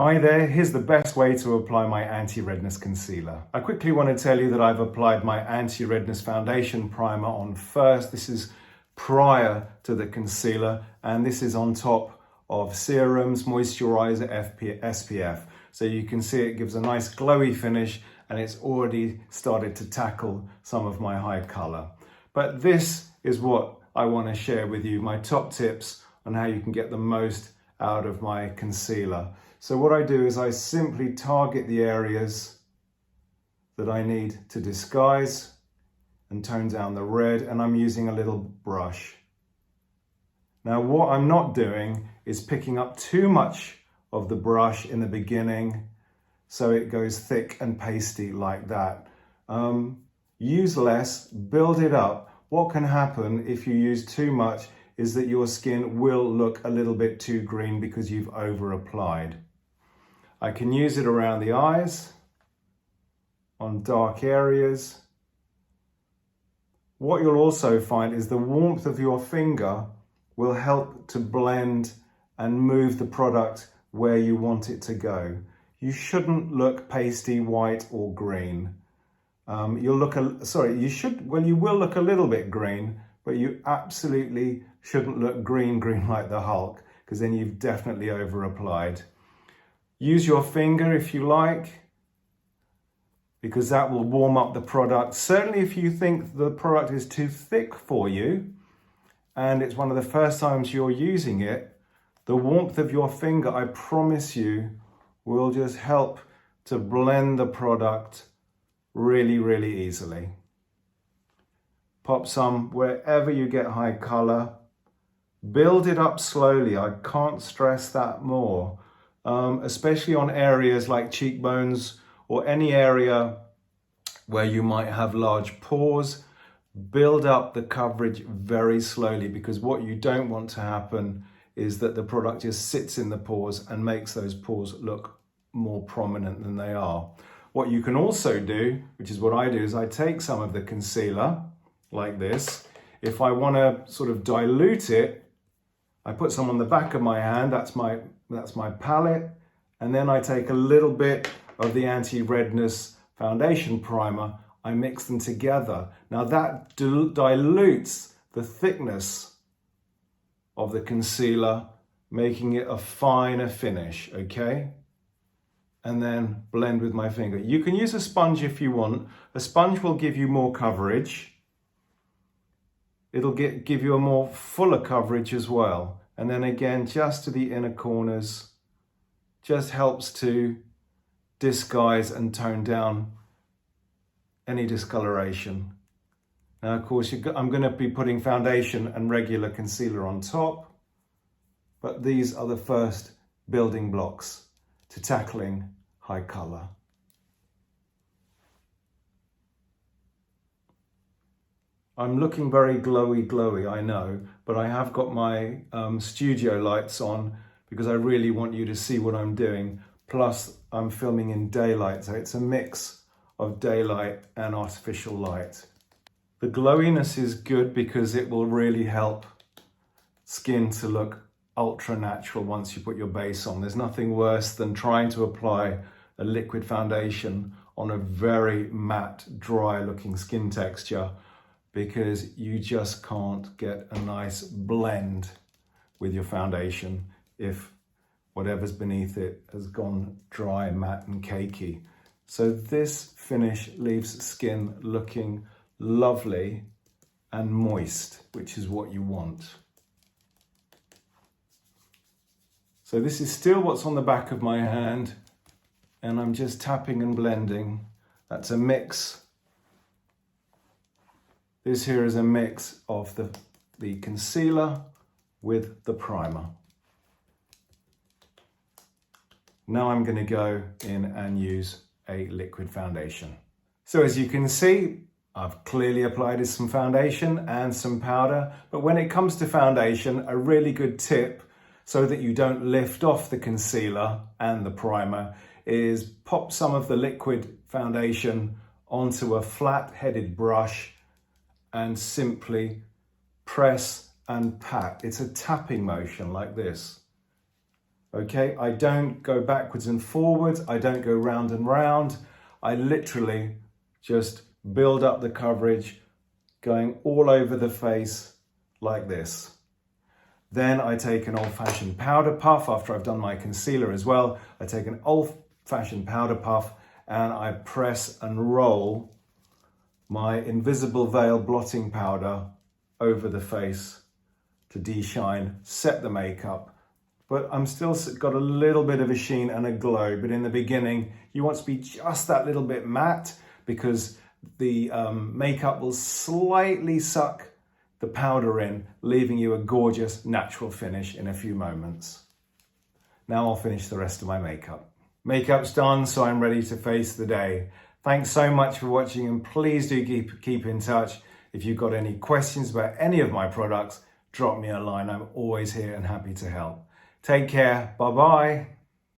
Hi there, here's the best way to apply my anti-redness concealer. I quickly want to tell you that I've applied my anti-redness foundation primer on first. This is prior to the concealer, and this is on top of serums, moisturizer, SPF. So you can see it gives a nice glowy finish, and it's already started to tackle some of my high color. But this is what I want to share with you, my top tips on how you can get the most out of my concealer. So what I do is I simply target the areas that I need to disguise and tone down the red, and I'm using a little brush. Now what I'm not doing is picking up too much of the brush in the beginning so it goes thick and pasty like that. Use less, build it up. What can happen if you use too much is that your skin will look a little bit too green because you've over applied. I can use it around the eyes, on dark areas. What you'll also find is the warmth of your finger will help to blend and move the product where you want it to go. You shouldn't look pasty, white or green. You will look a little bit green, but you absolutely shouldn't look green like the Hulk, because then you've definitely over applied. Use your finger if you like, because that will warm up the product. Certainly if you think the product is too thick for you and it's one of the first times you're using it, the warmth of your finger, I promise you, will just help to blend the product really, really easily. Pop some wherever you get high color. Build it up slowly. I can't stress that more. Especially on areas like cheekbones or any area where you might have large pores. Build up the coverage very slowly, because what you don't want to happen is that the product just sits in the pores and makes those pores look more prominent than they are. What you can also do, which is what I do, is I take some of the concealer like this. If I want to sort of dilute it, I put some on the back of my hand, that's my palette, and then I take a little bit of the anti-redness foundation primer, I mix them together. Now that dilutes the thickness of the concealer, making it a finer finish, okay? And then blend with my finger. You can use a sponge if you want. A sponge will give you more coverage. It'll give you a more fuller coverage as well. And then again, just to the inner corners, just helps to disguise and tone down any discoloration. Now, of course, I'm going to be putting foundation and regular concealer on top, but these are the first building blocks to tackling high color. I'm looking very glowy, I know, but I have got my studio lights on because I really want you to see what I'm doing. Plus, I'm filming in daylight, so it's a mix of daylight and artificial light. The glowiness is good because it will really help skin to look ultra natural once you put your base on. There's nothing worse than trying to apply a liquid foundation on a very matte, dry looking skin texture, because you just can't get a nice blend with your foundation if whatever's beneath it has gone dry, matte and cakey. So this finish leaves skin looking lovely and moist, which is what you want. So this is still what's on the back of my hand, and I'm just tapping and blending. That's a mix. This here is a mix of the concealer with the primer. Now I'm going to go in and use a liquid foundation. So as you can see, I've clearly applied some foundation and some powder, but when it comes to foundation, a really good tip so that you don't lift off the concealer and the primer is pop some of the liquid foundation onto a flat-headed brush and simply press and pat. It's a tapping motion like this. Okay, I don't go backwards and forwards. I don't go round and round. I literally just build up the coverage, going all over the face like this. Then I take an old-fashioned powder puff after I've done my concealer as well. I take an old-fashioned powder puff and I press and roll my Invisible Veil blotting powder over the face to de-shine, set the makeup. But I'm still got a little bit of a sheen and a glow. But in the beginning, you want to be just that little bit matte because the makeup will slightly suck the powder in, leaving you a gorgeous natural finish in a few moments. Now I'll finish the rest of my makeup. Makeup's done, so I'm ready to face the day. Thanks so much for watching, and please do keep in touch. If you've got any questions about any of my products, drop me a line. I'm always here and happy to help. Take care. Bye-bye.